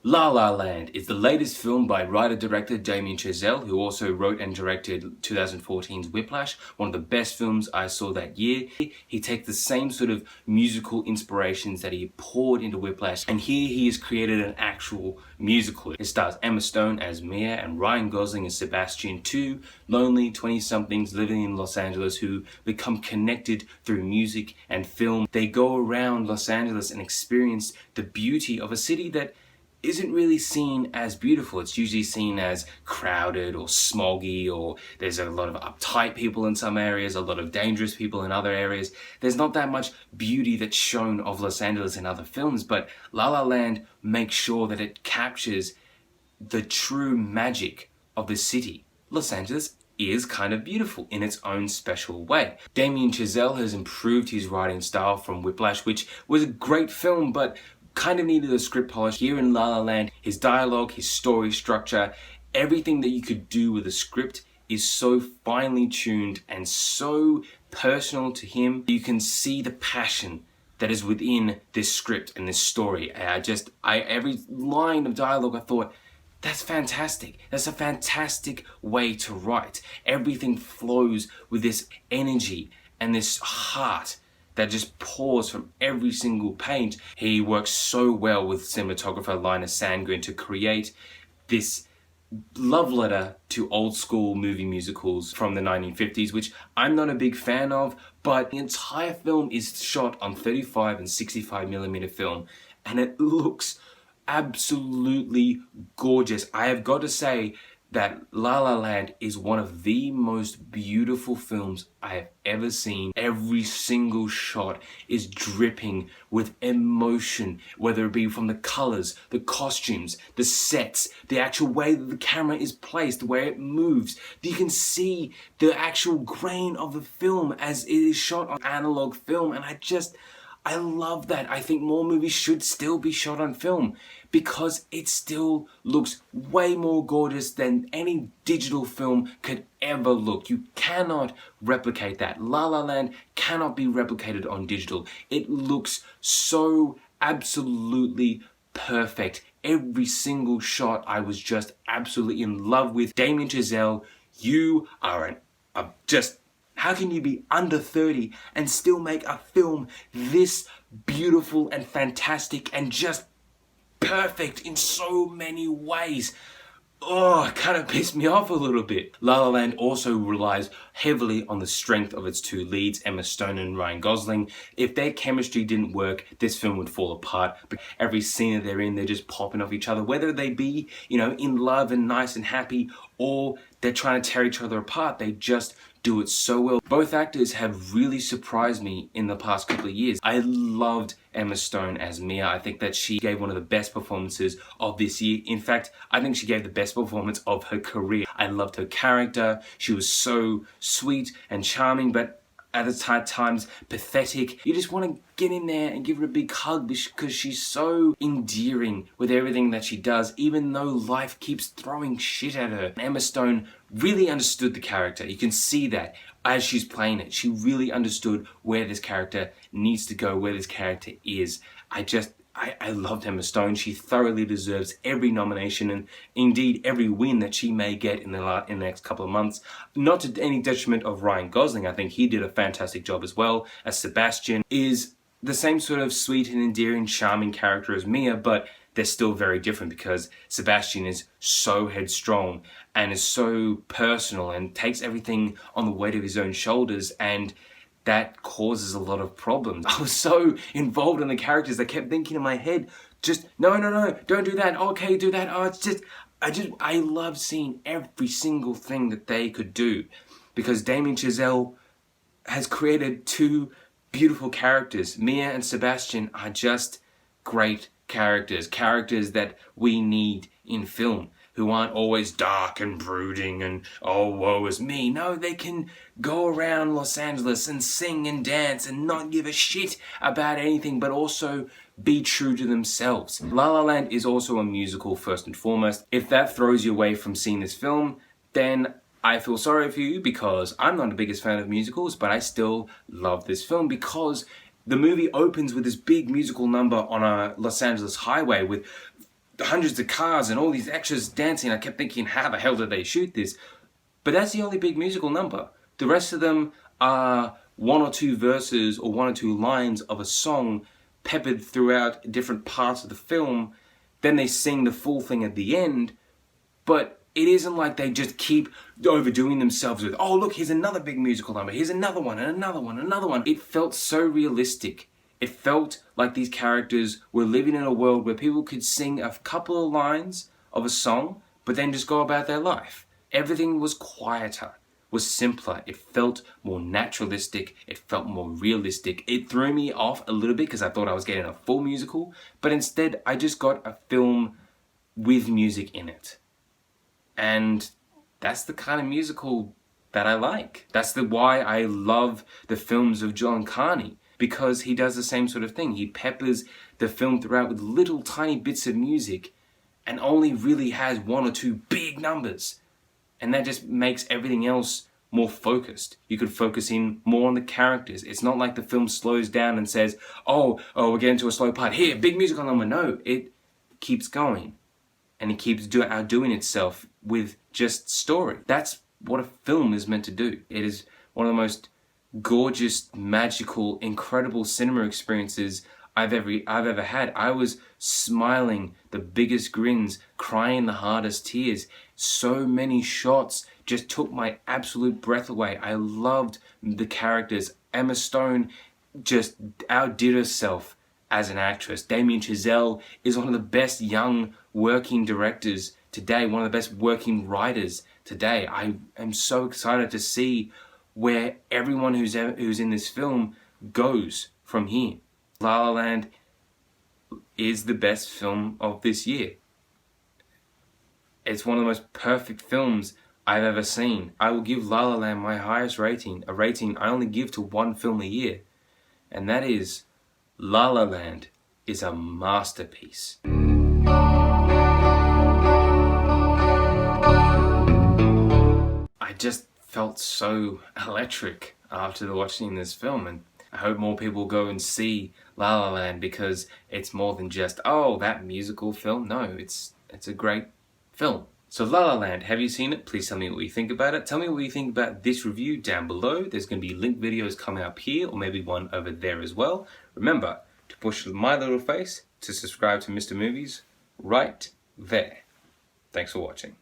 La La Land is the latest film by writer-director Damien Chazelle, who also wrote and directed 2014's Whiplash, one of the best films I saw that year. He takes the same sort of musical inspirations that he poured into Whiplash, and here he has created an actual musical. It stars Emma Stone as Mia and Ryan Gosling as Sebastian, two lonely 20-somethings living in Los Angeles who become connected through music and film. They go around Los Angeles and experience the beauty of a city that isn't really seen as beautiful. It's usually seen as crowded or smoggy, or there's a lot of uptight people in some areas, a lot of dangerous people in other areas. There's not that much beauty that's shown of Los Angeles in other films, but La La Land makes sure that it captures the true magic of the city. Los Angeles is kind of beautiful in its own special way. Damien Chazelle has improved his writing style from Whiplash, which was a great film, but kind of needed a script polish. Here in La La Land, his dialogue, his story structure, everything that you could do with a script is so finely tuned and so personal to him. You can see the passion that is within this script and this story. Every line of dialogue I thought, that's fantastic. That's a fantastic way to write. Everything flows with this energy and this heart that just pours from every single page. He works so well with cinematographer Linus Sandgren to create this love letter to old school movie musicals from the 1950s, which I'm not a big fan of, but the entire film is shot on 35 and 65mm film, and it looks absolutely gorgeous. I have got to say that La La Land is one of the most beautiful films I have ever seen. Every single shot is dripping with emotion, whether it be from the colors, the costumes, the sets, the actual way that the camera is placed, the way it moves. You can see the actual grain of the film as it is shot on analog film, and I love that. I think more movies should still be shot on film because it still looks way more gorgeous than any digital film could ever look. You cannot replicate that. La La Land cannot be replicated on digital. It looks so absolutely perfect. Every single shot I was just absolutely in love with. Damien Chazelle, you are how can you be under 30 and still make a film this beautiful and fantastic and just perfect in so many ways? Oh, it kind of pissed me off a little bit. La La Land also relies heavily on the strength of its two leads, Emma Stone and Ryan Gosling. If their chemistry didn't work, this film would fall apart. But every scene that they're in, they're just popping off each other, whether they be, in love and nice and happy, or they're trying to tear each other apart. They just do it so well. Both actors have really surprised me in the past couple of years. I loved Emma Stone as Mia. I think that she gave one of the best performances of this year. In fact, I think she gave the best performance of her career. I loved her character. She was so sweet and charming, but at the times pathetic. You just want to get in there and give her a big hug because she's so endearing with everything that she does, even though life keeps throwing shit at her. Emma Stone really understood the character. You can see that as she's playing it. She really understood where this character needs to go, where this character is. I loved Emma Stone. She thoroughly deserves every nomination and indeed every win that she may get in the next couple of months. Not to any detriment of Ryan Gosling. I think he did a fantastic job as well, as Sebastian is the same sort of sweet and endearing, charming character as Mia, but they're still very different because Sebastian is so headstrong and is so personal and takes everything on the weight of his own shoulders, and that causes a lot of problems. I was so involved in the characters, I kept thinking in my head, just, no, don't do that, okay, do that, I love seeing every single thing that they could do, because Damien Chazelle has created two beautiful characters. Mia and Sebastian are just great characters that we need in film, who aren't always dark and brooding and, oh, woe is me. No, they can go around Los Angeles and sing and dance and not give a shit about anything, but also be true to themselves. La La Land is also a musical first and foremost. If that throws you away from seeing this film, then I feel sorry for you, because I'm not the biggest fan of musicals, but I still love this film because the movie opens with this big musical number on a Los Angeles highway with hundreds of cars and all these extras dancing. I kept thinking, how the hell did they shoot this? But that's the only big musical number. The rest of them are one or two verses or one or two lines of a song peppered throughout different parts of the film. Then they sing the full thing at the end. But it isn't like they just keep overdoing themselves with, oh look, here's another big musical number, here's another one, and another one, and another one. It felt so realistic. It felt like these characters were living in a world where people could sing a couple of lines of a song, but then just go about their life. Everything was quieter, was simpler. It felt more naturalistic. It felt more realistic. It threw me off a little bit because I thought I was getting a full musical, but instead I just got a film with music in it. And that's the kind of musical that I like. That's why I love the films of John Carney, because he does the same sort of thing. He peppers the film throughout with little tiny bits of music and only really has one or two big numbers. And that just makes everything else more focused. You could focus in more on the characters. It's not like the film slows down and says, oh, we're getting to a slow part. Here, big musical number. No, it keeps going. And it keeps outdoing itself with just story. That's what a film is meant to do. It is one of the most gorgeous, magical, incredible cinema experiences I've ever had. I was smiling the biggest grins, crying the hardest tears. So many shots just took my absolute breath away. I loved the characters. Emma Stone just outdid herself as an actress. Damien Chazelle is one of the best young working directors today, one of the best working writers today. I am so excited to see where everyone who's in this film goes from here. La La Land is the best film of this year. It's one of the most perfect films I've ever seen. I will give La La Land my highest rating, a rating I only give to one film a year, and that is La La Land is a masterpiece. I just felt so electric after watching this film, and I hope more people go and see La La Land, because it's more than just, oh, that musical film. No, it's a great film. So La La Land, have you seen it? Please tell me what you think about it. Tell me what you think about this review down below. There's going to be linked videos coming up here, or maybe one over there as well. Remember to push my little face to subscribe to Mr. Movies right there. Thanks for watching.